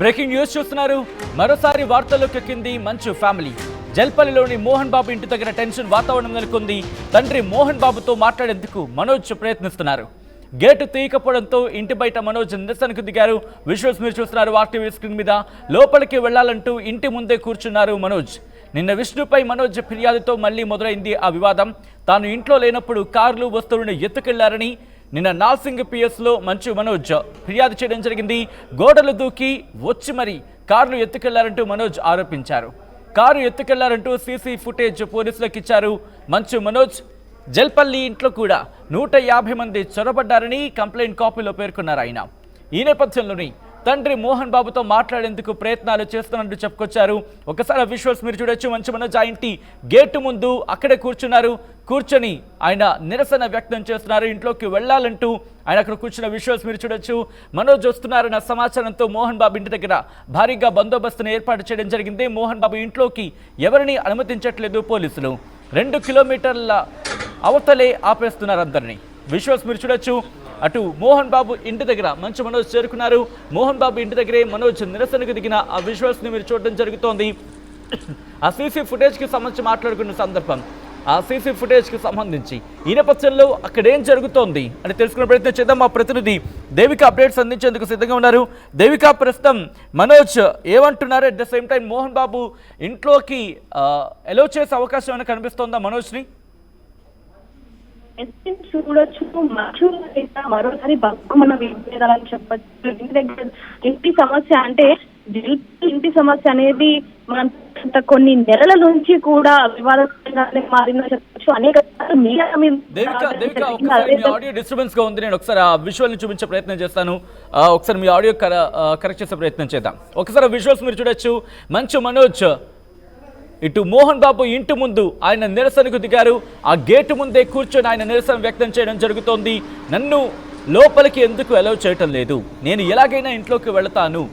Breaking news చూస్తున్నారు. మరోసారి వార్తల్లోకి ఎక్కింది మంచు ఫ్యామిలీ. జల్పల్లిలోని మోహన్ బాబు ఇంటి దగ్గర టెన్షన్ వాతావరణం నెలకొంది. తండ్రి మోహన్ బాబుతో మాట్లాడేందుకు మనోజ్ ప్రయత్నిస్తున్నారు. గేటు తీయకపోవడంతో ఇంటి బయట మనోజ్ నిరసనకు దిగారు. విజువల్స్ మీరు చూస్తున్నారు ఆర్టీవీ స్క్రీన్ మీద. లోపలికి వెళ్లాలంటూ ఇంటి ముందే కూర్చున్నారు మనోజ్. నిన్న విష్ణుపై మనోజ్ ఫిర్యాదుతో మళ్లీ మొదలైంది ఆ వివాదం. తాను ఇంట్లో లేనప్పుడు కార్లు వస్తువులను ఎత్తుకెళ్లారని నిన్న నార్సింగ్ పిఎస్లో మంచు మనోజ్ ఫిర్యాదు చేయడం జరిగింది. గోడలు దూకి వచ్చి మరి కార్లు ఎత్తుకెళ్లారంటూ మనోజ్ ఆరోపించారు. కారు ఎత్తుకెళ్లారంటూ సీసీ ఫుటేజ్ పోలీసులకు ఇచ్చారు మంచు మనోజ్. జల్పల్లి ఇంట్లో కూడా 150 మంది చొరబడ్డారని కంప్లైంట్ కాపీలో పేర్కొన్నారు ఆయన. ఈ నేపథ్యంలోని తండ్రి మోహన్ బాబుతో మాట్లాడేందుకు ప్రయత్నాలు చేస్తున్నట్టు చెప్పుకొచ్చారు. ఒకసారి విజువల్స్ మీరు చూడొచ్చు. మంచు మనోజ్ ఆ ఇంటి గేటు ముందు అక్కడే కూర్చున్నారు. కూర్చొని ఆయన నిరసన వ్యక్తం చేస్తున్నారు. ఇంట్లోకి వెళ్లాలంటూ ఆయన అక్కడ కూర్చున్న విజువల్స్ మీరు చూడొచ్చు. మనోజ్ వస్తున్నారన్న సమాచారంతో మోహన్ బాబు ఇంటి దగ్గర భారీగా బందోబస్తును ఏర్పాటు చేయడం జరిగింది. మోహన్ బాబు ఇంట్లోకి ఎవరిని అనుమతించట్లేదు పోలీసులు. 2 కిలోమీటర్ల అవతలే ఆపేస్తున్నారు అందరినీ. విజువల్స్ మీరు చూడొచ్చు. అటు మోహన్ బాబు ఇంటి దగ్గర మంచు మనోజ్ చేరుకున్నారు. మోహన్ బాబు ఇంటి దగ్గరే మనోజ్ నిరసనకు దిగిన ఆ విజువల్స్ని మీరు చూడడం జరుగుతోంది. ఆ సీసీ ఫుటేజ్కి సంబంధించి మాట్లాడుకున్న సందర్భం, ఆ సీసీ ఫుటేజ్కి సంబంధించి ఈ నేపథ్యంలో అక్కడ ఏం జరుగుతోంది అని తెలుసుకునే ప్రయత్నం చేద్దాం. మా ప్రతినిధి దేవిక అప్డేట్స్ అందించేందుకు సిద్ధంగా ఉన్నారు. దేవిక, ప్రస్తుతం మనోజ్ ఏమంటున్నారు? At the same time Mohan Babu ఇంట్లోకి ఎలో చేసే అవకాశం ఏమైనా కనిపిస్తోందా మనోజ్ని? చూడొచ్చు. మరోసారి మన విభేదాలని చెప్పచ్చు. ఇంటి దగ్గర ఇంటి సమస్య అంటే ఇంటి సమస్య అనేది మనం కొన్ని నెలల నుంచి కూడా వివాదకరంగానే మారిందని చెప్పచ్చు. అనేక ఆడియో డిస్టర్బెన్స్ గా ఉంది. నేను ఒకసారి ఆ విజువల్ ని చూపించే ప్రయత్నం చేస్తాను. ఒకసారి మీ ఆడియో కరెక్ట్ చేసే ప్రయత్నం చేద్దాం. ఒకసారి విజువల్స్ మీరు చూడొచ్చు. మంచు మనోజ్ ఇటు మోహన్ బాబు ఇంటి ముందు ఆయన నిరసనకు దిగారు. ఆ గేటు ముందే కూర్చొని ఆయన నిరసన వ్యక్తం చేయడం జరుగుతోంది. నన్ను లోపలికి ఎందుకు అలౌ చేయటం లేదు, నేను ఎలాగైనా ఇంట్లోకి వెళతాను,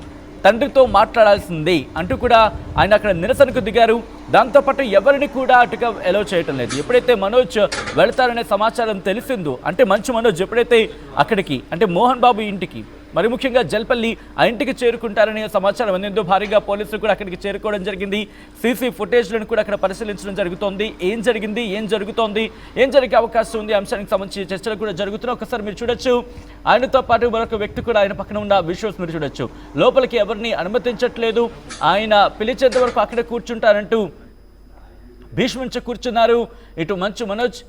తండ్రితో మాట్లాడాల్సిందే అంటూ కూడా ఆయన అక్కడ నిరసనకు దిగారు. దాంతోపాటు ఎవరిని కూడా అటుగా అలౌ చేయటం లేదు. ఎప్పుడైతే మనోజ్ వెళతారనే సమాచారం తెలిసిందో, అంటే మంచు మనోజ్ ఎప్పుడైతే అక్కడికి అంటే మోహన్ బాబు ఇంటికి మరి ముఖ్యంగా జల్పల్లి ఆ ఇంటికి చేరుకుంటారనే సమాచారం అందిందో భారీగా పోలీసులు కూడా అక్కడికి చేరుకోవడం జరిగింది. సీసీ ఫుటేజ్లను కూడా అక్కడ పరిశీలించడం జరుగుతోంది. ఏం జరిగింది, ఏం జరుగుతోంది, ఏం జరిగే అవకాశం ఉంది అంశానికి సంబంధించి చర్చలు కూడా జరుగుతున్నాయి. ఒకసారి మీరు చూడొచ్చు. ఆయనతో పాటు మరొక వ్యక్తి కూడా ఆయన పక్కన ఉన్న విజువల్స్ మీరు చూడొచ్చు. లోపలికి ఎవరిని అనుమతించట్లేదు, ఆయన పిలిచేంత వరకు అక్కడే కూర్చుంటారంటూ భీష్మించి కూర్చున్నారు ఇటు మంచు మనోజ్.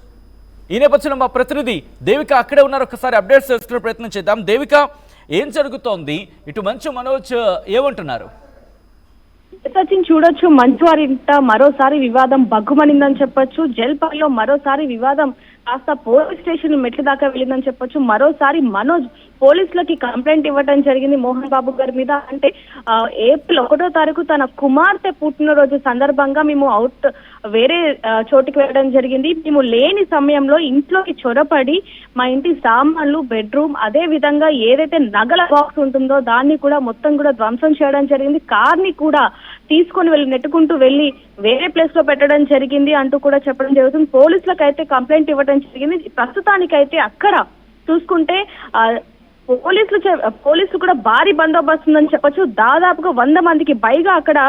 ఈ నేపథ్యంలో మా ప్రతినిధి దేవిక అక్కడే ఉన్నారు. ఒకసారి అప్డేట్స్ తెలుసుకునే ప్రయత్నం చేద్దాం. దేవిక, ఏం జరుగుతోంది? ఇటు మంచు మనోజ్ ఏమంటున్నారు? సచిన్, చూడొచ్చు. మంచు వారి ఇంట మరోసారి వివాదం బగ్గుమనిందని చెప్పొచ్చు. జల్పల్లిలో మరోసారి వివాదం కాస్త పోలీస్ స్టేషన్ మెట్ల దాకా వెళ్ళిందని చెప్పొచ్చు. మరోసారి మనోజ్ పోలీసులకి కంప్లైంట్ ఇవ్వడం జరిగింది మోహన్ బాబు గారి మీద. అంటే ఏప్రిల్ 1వ తారీఖు తన కుమార్తె పుట్టినరోజు సందర్భంగా మేము వేరే చోటికి వెళ్ళడం జరిగింది. మేము లేని సమయంలో ఇంట్లోకి చొరపడి మా ఇంటి సామాన్లు, బెడ్రూమ్, అదే విధంగా ఏదైతే నగల బాక్స్ ఉంటుందో దాన్ని కూడా మొత్తం కూడా ధ్వంసం చేయడం జరిగింది. కార్ని కూడా తీసుకొని వెళ్ళి నెట్టుకుంటూ వెళ్ళి వేరే ప్లేస్ లో పెట్టడం జరిగింది అంటూ కూడా చెప్పడం జరుగుతుంది. పోలీసులకు అయితే కంప్లైంట్ ఇవ్వడం జరిగింది. ప్రస్తుతానికైతే అక్కడ చూసుకుంటే పోలీసులు కూడా భారీ బందోబస్తు ఉందని చెప్పొచ్చు. దాదాపుగా 100 మందికి పైగా అక్కడ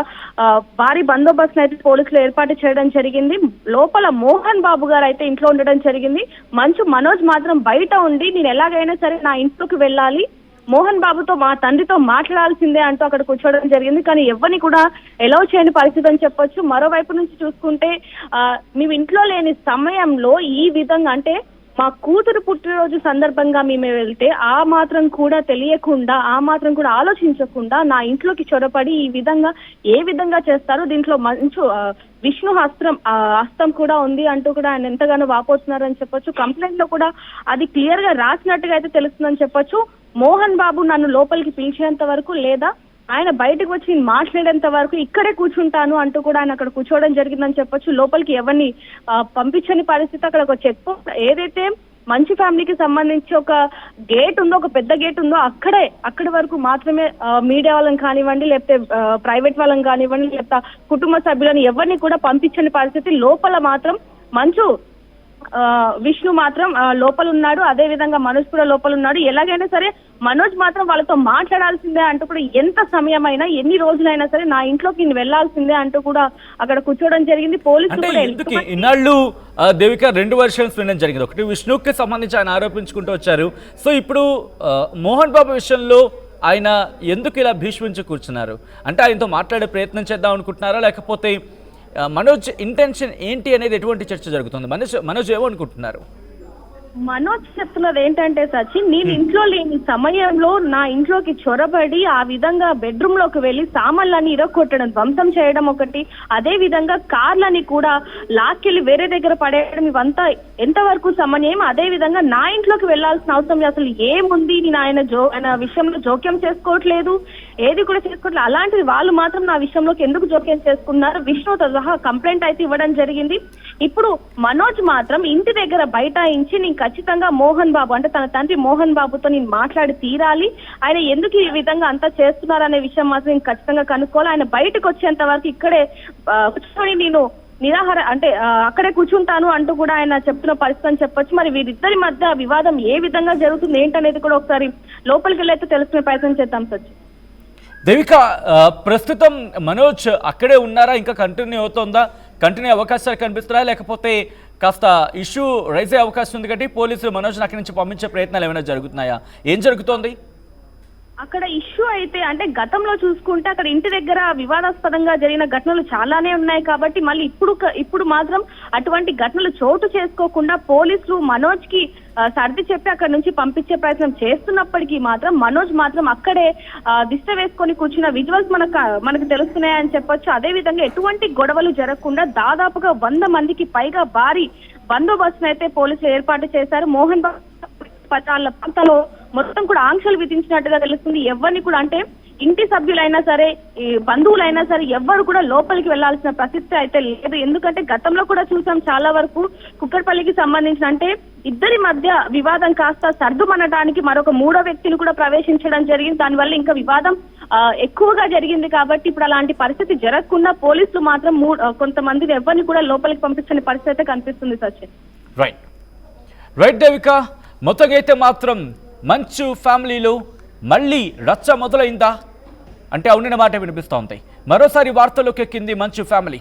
భారీ బందోబస్తును అయితే పోలీసులు ఏర్పాటు చేయడం జరిగింది. లోపల మోహన్ బాబు గారు అయితే ఇంట్లో ఉండడం జరిగింది. మంచు మనోజ్ మాత్రం బయట ఉండి నేను ఎలాగైనా సరే నా ఇంట్లోకి వెళ్ళాలి, మోహన్ బాబుతో మా తండ్రితో మాట్లాడాల్సిందే అంటూ అక్కడ కూర్చోవడం జరిగింది. కానీ ఎవరిని కూడా ఎలౌ చేయని పరిస్థితి అని చెప్పొచ్చు. మరోవైపు నుంచి చూసుకుంటే మేము ఇంట్లో లేని సమయంలో ఈ విధంగా అంటే మా కూతురు పుట్టినరోజు సందర్భంగా మేము వెళ్తే ఆ మాత్రం కూడా తెలియకుండా, ఆ మాత్రం కూడా ఆలోచించకుండా నా ఇంట్లోకి చొరపడి ఈ విధంగా ఏ విధంగా చేస్తారు, దీంట్లో మంచు విష్ణు హస్తం కూడా ఉంది అంటూ కూడా ఆయన ఎంతగానో వాపోతున్నారని చెప్పొచ్చు. కంప్లైంట్ లో కూడా అది క్లియర్ గా రాసినట్టుగా అయితే తెలుస్తుందని చెప్పొచ్చు. మోహన్ బాబు నన్ను లోపలికి పిలిచేంత వరకు లేదా ఆయన బయటకు వచ్చి మాట్లాడేంత వరకు ఇక్కడే కూర్చుంటాను అంటూ కూడా ఆయన అక్కడ కూర్చోవడం జరిగిందని చెప్పొచ్చు. లోపలికి ఎవరిని పంపించని పరిస్థితి. అక్కడ ఒక చెక్ పోస్ట్ ఏదైతే మంచి ఫ్యామిలీకి సంబంధించి ఒక గేట్ ఉందో, ఒక పెద్ద గేట్ ఉందో అక్కడి వరకు మాత్రమే మీడియా వాళ్ళని కానివ్వండి, లేకపోతే ప్రైవేట్ వాళ్ళని కానివ్వండి, లేకపోతే కుటుంబ సభ్యులను ఎవరిని కూడా పంపించని పరిస్థితి. లోపల మాత్రం మంచు విష్ణు మాత్రం లోపల ఉన్నాడు, అదే విధంగా మనోజ్ కూడా లోపల ఉన్నాడు. ఎలాగైనా సరే మనోజ్ మాత్రం వాళ్ళతో మాట్లాడాల్సిందే అంటూ కూడా ఎంత సమయమైనా ఎన్ని రోజులైనా సరే నా ఇంట్లోకి నేను వెళ్లాల్సిందే అంటూ కూడా అక్కడ కూర్చోవడం జరిగింది. పోలీసులు కూడా ఇన్నాళ్ళు దేవిక రెండు వర్షన్స్ వినడం జరిగింది. ఒకటి విష్ణుకి సంబంధించి ఆయన ఆరోపించుకుంటూ వచ్చారు. సో ఇప్పుడు మోహన్ బాబు విషయంలో ఆయన ఎందుకు ఇలా భీష్మించి కూర్చున్నారు? అంటే ఆయనతో మాట్లాడే ప్రయత్నం చేద్దాం అనుకుంటున్నారా, లేకపోతే మనోజ్ ఇంటెన్షన్ ఏంటి అనేది ఎటువంటి చర్చ జరుగుతుంది? మనోజ్ ఏమనుకుంటున్నారు? మనోజ్ చెప్తున్నది ఏంటంటే సచిన్, నేను ఇంట్లో లేని సమయంలో నా ఇంట్లోకి చొరబడి ఆ విధంగా బెడ్రూమ్ లోకి వెళ్లి సామాన్లన్నీ ఇరగొట్టడం, ధ్వంసం చేయడం ఒకటి, అదే విధంగా కార్లని కూడా లాక్కెళ్ళి వేరే దగ్గర పడేయడం, ఇవంతా ఎంతవరకు సమన్వయం? అదే విధంగా నా ఇంట్లోకి వెళ్లాల్సిన అవసరం అసలు ఏముంది? నేను ఆయన విషయంలో జోక్యం చేసుకోవట్లేదు, ఏది కూడా చేసుకోవట్లేదు. అలాంటిది వాళ్ళు మాత్రం నా విషయంలోకి ఎందుకు జోక్యం చేసుకున్నారు? విష్ణుతో సహా కంప్లైంట్ అయితే ఇవ్వడం జరిగింది. ఇప్పుడు మనోజ్ మాత్రం ఇంటి దగ్గర బైఠాయించి నేను ఖచ్చితంగా మోహన్ బాబు అంటే తన తండ్రి మోహన్ బాబుతో నేను మాట్లాడి తీరాలి, ఆయన ఎందుకు ఈ విధంగా అంతా చేస్తున్నారనే విషయం మాత్రం నేను ఖచ్చితంగా కనుక్కోవాలి, ఆయన బయటకు వచ్చేంత వరకు ఇక్కడే కూర్చొని నేను నిరాహార అంటే అక్కడే కూర్చుంటాను అంటూ కూడా ఆయన చెప్తున్న పరిస్థితి అని చెప్పొచ్చు. మరి వీరిద్దరి మధ్య వివాదం ఏ విధంగా జరుగుతుంది ఏంటనేది కూడా ఒకసారి లోపలికి వెళ్ళైతే తెలుసుకునే ప్రయత్నం చేద్దాం సచి. దేవిక, ప్రస్తుతం మనోజ్ అక్కడే ఉన్నారా? ఇంకా కంటిన్యూ అవుతుందా? కంటిన్యూ అవకాశాలు కనిపిస్తున్నాయా, లేకపోతే కాస్త ఇష్యూ రైజ్ అయ్యే అవకాశం ఉంది కాబట్టి పోలీసులు మనోజ్ని అక్కడి నుంచి పంపించే ప్రయత్నాలు ఏమైనా జరుగుతున్నాయా? ఏం జరుగుతోంది అక్కడ? ఇష్యూ అయితే అంటే గతంలో చూసుకుంటే అక్కడ ఇంటి దగ్గర వివాదాస్పదంగా జరిగిన ఘటనలు చాలానే ఉన్నాయి కాబట్టి మళ్ళీ ఇప్పుడు మాత్రం అటువంటి ఘటనలు చోటు చేసుకోకుండా పోలీసులు మనోజ్ కి సర్ది చెప్పి అక్కడ నుంచి పంపించే ప్రయత్నం చేస్తున్నప్పటికీ మాత్రం మనోజ్ మాత్రం అక్కడే దిష్ట వేసుకొని కూర్చున్న విజువల్స్ మనకు తెలుస్తున్నాయని చెప్పొచ్చు. అదే విధంగా ఎటువంటి గొడవలు జరగకుండా దాదాపుగా 100 మందికి పైగా భారీ బందోబస్తును అయితే పోలీసులు ఏర్పాటు చేశారు. మోహన్ బాబు వాళ్ళ ప్రాంతంలో మొత్తం కూడా ఆంక్షలు విధించినట్టుగా తెలుస్తుంది. ఎవరిని కూడా అంటే ఇంటి సభ్యులైనా సరే ఈ బంధువులైనా సరే ఎవ్వరు కూడా లోపలికి వెళ్లాల్సిన పరిస్థితి అయితే లేదు. ఎందుకంటే గతంలో కూడా చూసాం చాలా వరకు కుక్కట్పల్లికి సంబంధించిన అంటే ఇద్దరి మధ్య వివాదం కాస్త సర్దుమనడానికి మరొక 3వ వ్యక్తిని కూడా ప్రవేశించడం జరిగింది. దానివల్ల ఇంకా వివాదం ఎక్కువగా జరిగింది. కాబట్టి ఇప్పుడు అలాంటి పరిస్థితి జరగకుండా పోలీసులు మాత్రం కొంతమందిని ఎవరిని కూడా లోపలికి పంపించని పరిస్థితి అయితే కనిపిస్తుంది సచిన్. రైట్ దేవిక, మొత్తంగా అయితే మాత్రం మంచు ఫ్యామిలీలో మళ్ళీ రచ్చ మొదలైందా అంటే అవునన్న మాట వినిపిస్తూ ఉంటాయి. మరోసారి వార్తల్లోకి ఎక్కింది మంచు ఫ్యామిలీ.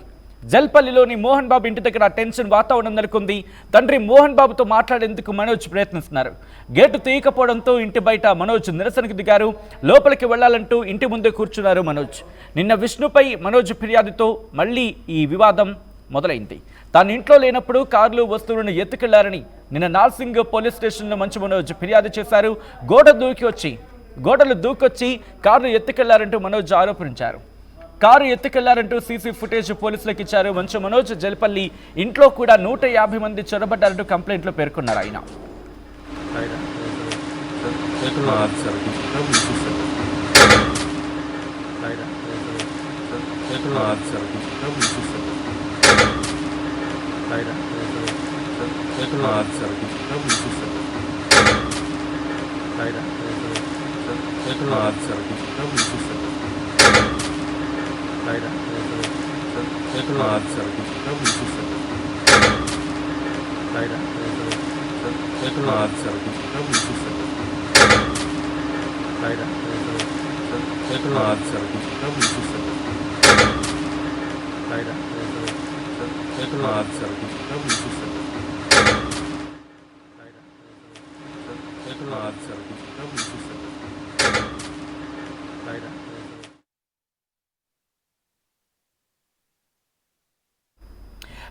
జల్పల్లిలోని మోహన్ బాబు ఇంటి దగ్గర టెన్షన్ వాతావరణం నెలకొంది. తండ్రి మోహన్ బాబుతో మాట్లాడేందుకు మనోజ్ ప్రయత్నిస్తున్నారు. గేటు తీయకపోవడంతో ఇంటి బయట మనోజ్ నిరసనకు దిగారు. లోపలికి వెళ్లాలంటూ ఇంటి ముందే కూర్చున్నారు మనోజ్. నిన్న విష్ణుపై మనోజ్ ఫిర్యాదుతో మళ్ళీ ఈ వివాదం మొదలైంది. తాను ఇంట్లో లేనప్పుడు కార్లు వస్తువులను ఎత్తుకెళ్లారని నిన్న నార్సింగ్ పోలీస్ స్టేషన్లో మంచు మనోజ్ ఫిర్యాదు చేశారు. గోడలు దూకొచ్చి కారు ఎత్తుకెళ్లారంటూ మనోజ్ ఆరోపించారు. కారు ఎత్తుకెళ్లారంటూ సీసీ ఫుటేజ్ పోలీసులకు ఇచ్చారు మంచు మనోజ్. జల్పల్లి ఇంట్లో కూడా 150 మంది చొరబడ్డారంటూ కంప్లైంట్లో పేర్కొన్నారు ఆయన.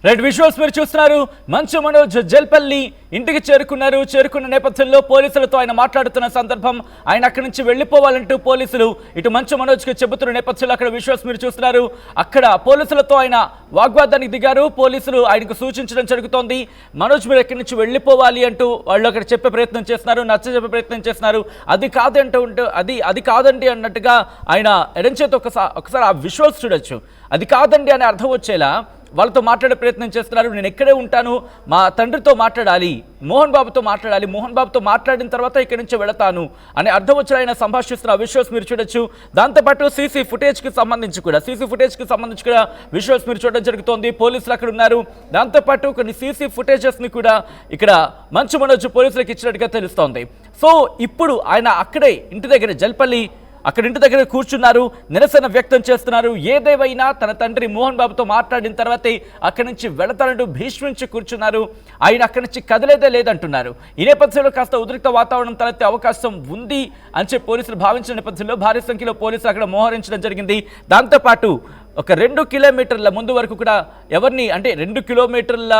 రైట్, విజువల్స్ మీరు చూస్తున్నారు. మంచు మనోజ్ జల్పల్లి ఇంటికి చేరుకున్న నేపథ్యంలో పోలీసులతో ఆయన మాట్లాడుతున్న సందర్భం, ఆయన అక్కడి నుంచి వెళ్ళిపోవాలంటూ పోలీసులు ఇటు మంచు మనోజ్కి చెబుతున్న నేపథ్యంలో అక్కడ విజువల్స్ మీరు చూస్తున్నారు. అక్కడ పోలీసులతో ఆయన వాగ్వాదానికి దిగారు. పోలీసులు ఆయనకు సూచించడం జరుగుతోంది. మనోజ్ మీరు ఎక్కడి నుంచి వెళ్ళిపోవాలి అంటూ వాళ్ళు అక్కడ చెప్పే ప్రయత్నం చేస్తున్నారు, నచ్చజెప్పే ప్రయత్నం చేస్తున్నారు. అది కాదండి అన్నట్టుగా ఆయన ఎడంచేత ఒకసారి ఆ విజువల్స్ చూడొచ్చు. అది కాదండి అని అర్థం వచ్చేలా వాళ్ళతో మాట్లాడే ప్రయత్నం చేస్తున్నారు. నేను ఎక్కడే ఉంటాను, మా తండ్రితో మాట్లాడాలి, మోహన్ బాబుతో మాట్లాడాలి, మోహన్ బాబుతో మాట్లాడిన తర్వాత ఇక్కడి నుంచి వెళతాను అనే అర్థం వచ్చి ఆయన సంభాషిస్తున్న విజువల్స్ మీరు చూడొచ్చు. దాంతోపాటు సీసీ ఫుటేజ్కి సంబంధించి కూడా విజువల్స్ మీరు చూడడం జరుగుతోంది. పోలీసులు అక్కడ ఉన్నారు. దాంతోపాటు కొన్ని సీసీ ఫుటేజెస్ని కూడా ఇక్కడ మంచు మనోజ్ పోలీసులకు ఇచ్చినట్టుగా తెలుస్తోంది. సో ఇప్పుడు ఆయన అక్కడే ఇంటి దగ్గర జల్పల్లి అక్కడ ఇంటి దగ్గర కూర్చున్నారు, నిరసన వ్యక్తం చేస్తున్నారు. ఏదేవైనా తన తండ్రి మోహన్ బాబుతో మాట్లాడిన తర్వాతే అక్కడి నుంచి వెళతానంటూ భీష్మించి కూర్చున్నారు. ఆయన అక్కడి నుంచి కదలేదే లేదంటున్నారు. ఈ నేపథ్యంలో కాస్త ఉద్రిక్త వాతావరణం తలెత్తే అవకాశం ఉంది అని చెప్పి పోలీసులు భావించిన నేపథ్యంలో భారీ సంఖ్యలో పోలీసులు అక్కడ మోహరించడం జరిగింది. దాంతోపాటు ఒక 2 కిలోమీటర్ల ముందు వరకు కూడా ఎవరిని, అంటే 2 కిలోమీటర్ల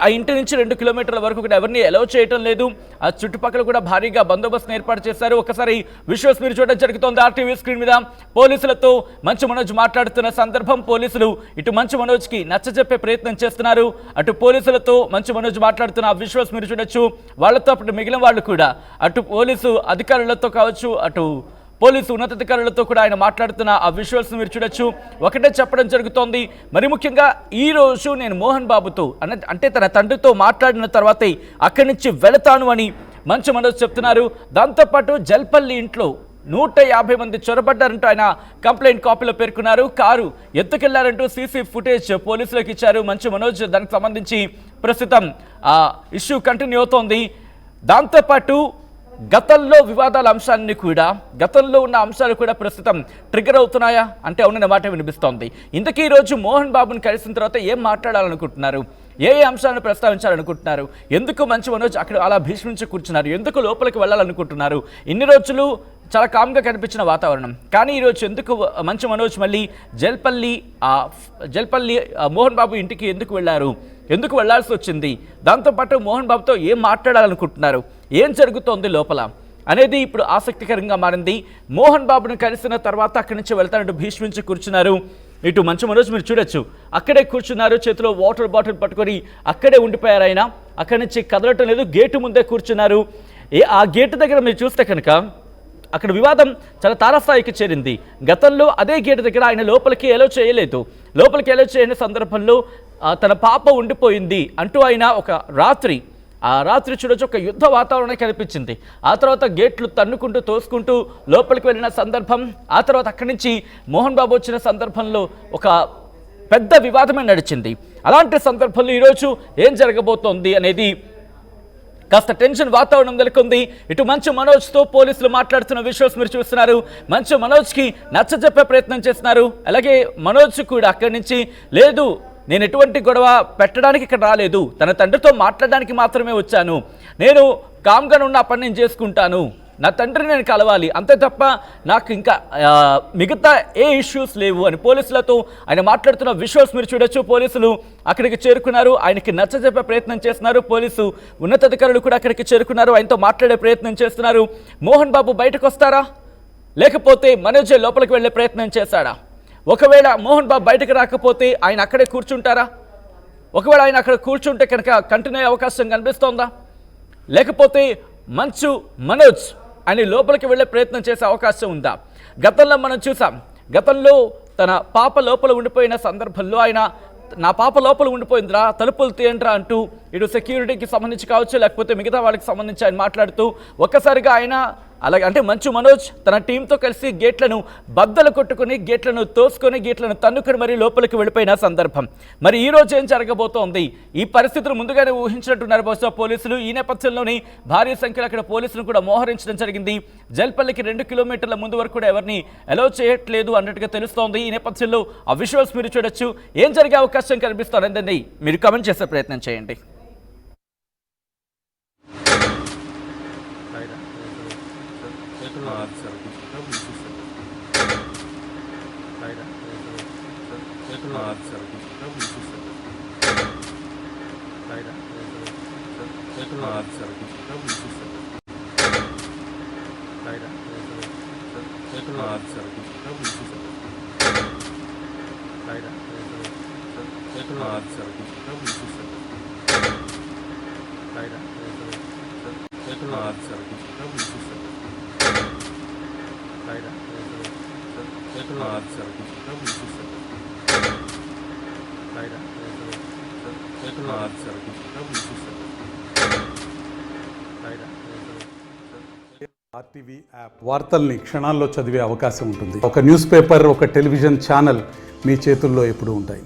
ఆ ఇంటి నుంచి 2 కిలోమీటర్ల వరకు కూడా ఎవరిని అలౌ చేయటం లేదు. ఆ చుట్టుపక్కల కూడా భారీగా బందోబస్తును ఏర్పాటు చేశారు. ఒకసారి విజువల్స్ మీరు చూడడం జరుగుతోంది. ఆర్టీవీ స్క్రీన్ మీద పోలీసులతో మంచు మనోజ్ మాట్లాడుతున్న సందర్భం. పోలీసులు ఇటు మంచు మనోజ్కి నచ్చజెప్పే ప్రయత్నం చేస్తున్నారు. అటు పోలీసులతో మంచు మనోజ్ మాట్లాడుతున్న ఆ విజువల్స్ మీరు చూడొచ్చు. వాళ్ళతో అప్పుడు మిగిలిన వాళ్ళు కూడా అటు పోలీసు అధికారులతో కావచ్చు, అటు పోలీసు ఉన్నతాధికారులతో కూడా ఆయన మాట్లాడుతున్న ఆ విజువల్స్ మీరు చూడొచ్చు. ఒకటే చెప్పడం జరుగుతోంది. మరి ముఖ్యంగా ఈ రోజు నేను మోహన్ బాబుతో అంటే తన తండ్రితో మాట్లాడిన తర్వాతే అక్కడి నుంచి వెళతాను అని మంచు మనోజ్ చెప్తున్నారు. దాంతోపాటు జల్పల్లి ఇంట్లో 150 మంది చొరబడ్డారంటూ ఆయన కంప్లైంట్ కాపీలో పేర్కొన్నారు. కారు ఎత్తుకెళ్లారంటూ సీసీ ఫుటేజ్ పోలీసులకు ఇచ్చారు మంచు మనోజ్. దానికి సంబంధించి ప్రస్తుతం ఆ ఇష్యూ కంటిన్యూ అవుతోంది. దాంతోపాటు గతంలో వివాదాల అంశాన్ని కూడా, గతంలో ఉన్న అంశాలు కూడా ప్రస్తుతం ట్రిగర్ అవుతున్నాయా అంటే అవునన్న మాట వినిపిస్తోంది. ఇంతకీ ఈరోజు మోహన్ బాబుని కలిసిన తర్వాత ఏం మాట్లాడాలనుకుంటున్నారు, ఏ అంశాలను ప్రస్తావించాలనుకుంటున్నారు, ఎందుకు మంచు మనోజ్ అక్కడ అలా భీష్మించి కూర్చున్నారు, ఎందుకు లోపలికి వెళ్ళాలనుకుంటున్నారు? ఇన్ని రోజులు చాలా కామ్గా కనిపించిన వాతావరణం, కానీ ఈరోజు ఎందుకు మంచు మనోజ్ మళ్ళీ జల్పల్లి మోహన్ బాబు ఇంటికి ఎందుకు వెళ్ళారు, ఎందుకు వెళ్లాల్సి వచ్చింది? దాంతోపాటు మోహన్ బాబుతో ఏం మాట్లాడాలనుకుంటున్నారు, ఏం జరుగుతోంది లోపల అనేది ఇప్పుడు ఆసక్తికరంగా మారింది. మోహన్ బాబును కలిసిన తర్వాత అక్కడి నుంచి వెళ్తానంటూ భీష్మించి కూర్చున్నారు. ఇటు మంచు మనోజ్ మీరు చూడొచ్చు, అక్కడే కూర్చున్నారు, చేతిలో వాటర్ బాటిల్ పట్టుకొని అక్కడే ఉండిపోయారు. ఆయన అక్కడి నుంచి కదలటం లేదు, గేటు ముందే కూర్చున్నారు. ఆ గేటు దగ్గర మీరు చూస్తే కనుక అక్కడ వివాదం చాలా తారస్థాయికి చేరింది. గతంలో అదే గేటు దగ్గర ఆయన లోపలికి ఎలో చేయలేదు. లోపలికి ఎలో చేయని సందర్భంలో తన పాప ఉండిపోయింది అంటూ ఆయన ఒక రాత్రి చూడొచ్చు ఒక యుద్ధ వాతావరణం కనిపించింది. ఆ తర్వాత గేట్లు తన్నుకుంటూ తోసుకుంటూ లోపలికి వెళ్ళిన సందర్భం, ఆ తర్వాత అక్కడి నుంచి మోహన్ బాబు వచ్చిన సందర్భంలో ఒక పెద్ద వివాదమే నడిచింది. అలాంటి సందర్భంలో ఈరోజు ఏం జరగబోతోంది అనేది కాస్త టెన్షన్ వాతావరణం నెలకొంది. ఇటు మంచు మనోజ్తో పోలీసులు మాట్లాడుతున్న విజువల్స్ మీరు చూస్తున్నారు. మంచు మనోజ్కి నచ్చజెప్పే ప్రయత్నం చేస్తున్నారు. అలాగే మనోజ్ కూడా అక్కడి నుంచి లేదు, నేను ఎటువంటి గొడవ పెట్టడానికి ఇక్కడ రాలేదు, తన తండ్రితో మాట్లాడడానికి మాత్రమే వచ్చాను, నేను కామ్గా ఉన్న పని నేను చేసుకుంటాను, నా తండ్రిని నేను కలవాలి, అంతే తప్ప నాకు ఇంకా మిగతా ఏ ఇష్యూస్ లేవు అని పోలీసులతో ఆయన మాట్లాడుతున్న విజువల్స్ మీరు చూడొచ్చు. పోలీసులు అక్కడికి చేరుకున్నారు, ఆయనకి నచ్చజెప్పే ప్రయత్నం చేస్తున్నారు. పోలీసు ఉన్నతాధికారులు కూడా అక్కడికి చేరుకున్నారు, ఆయనతో మాట్లాడే ప్రయత్నం చేస్తున్నారు. మోహన్ బాబు బయటకు వస్తారా, లేకపోతే మనోజ్ లోపలికి వెళ్ళే ప్రయత్నం చేశాడా? ఒకవేళ మోహన్ బాబు బయటకు రాకపోతే ఆయన అక్కడే కూర్చుంటారా? ఒకవేళ ఆయన అక్కడ కూర్చుంటే కనుక కంటిన్యూ అయ్యే అవకాశం కనిపిస్తోందా? లేకపోతే మంచు మనోజ్ ఆయన లోపలికి వెళ్ళే ప్రయత్నం చేసే అవకాశం ఉందా? గతంలో మనం చూసాం, గతంలో తన పాప లోపల ఉండిపోయిన సందర్భంలో ఆయన నా పాప లోపల ఉండిపోయిందిరా, తలుపులు తీయండిరా అంటూ ఇటు సెక్యూరిటీకి సంబంధించి కావచ్చు, లేకపోతే మిగతా వాళ్ళకి సంబంధించి ఆయన మాట్లాడుతూ ఒక్కసారిగా ఆయన అలాగే అంటే మంచు మనోజ్ తన టీంతో కలిసి గేట్లను బద్దలు కొట్టుకుని, గేట్లను తోసుకొని, గేట్లను తన్నుకొని మరీ లోపలికి వెళ్ళిపోయిన సందర్భం. మరి ఈ రోజు ఏం జరగబోతోంది? ఈ పరిస్థితులు ముందుగానే ఊహించినట్టున్నారు బహుశా పోలీసులు. ఈ నేపథ్యంలోనే భారీ సంఖ్యలో అక్కడ పోలీసులు కూడా మోహరించడం జరిగింది. జల్పల్లికి 2 కిలోమీటర్ల ముందు వరకు కూడా ఎవరిని అలౌ చేయట్లేదు అన్నట్టుగా తెలుస్తోంది. ఈ నేపథ్యంలో ఆ విజువల్స్ మీరు చూడొచ్చు. ఏం జరిగే అవకాశం కనిపిస్తోందని మీరు కామెంట్ చేసే ప్రయత్నం చేయండి. ఆర్టీవీ యాప్ వార్తల్ని క్షణాల్లో చదివే అవకాశం ఉంటుంది. ఒక న్యూస్ పేపర్, ఒక టెలివిజన్ ఛానల్ మీ చేతుల్లో ఎప్పుడూ ఉంటాయి.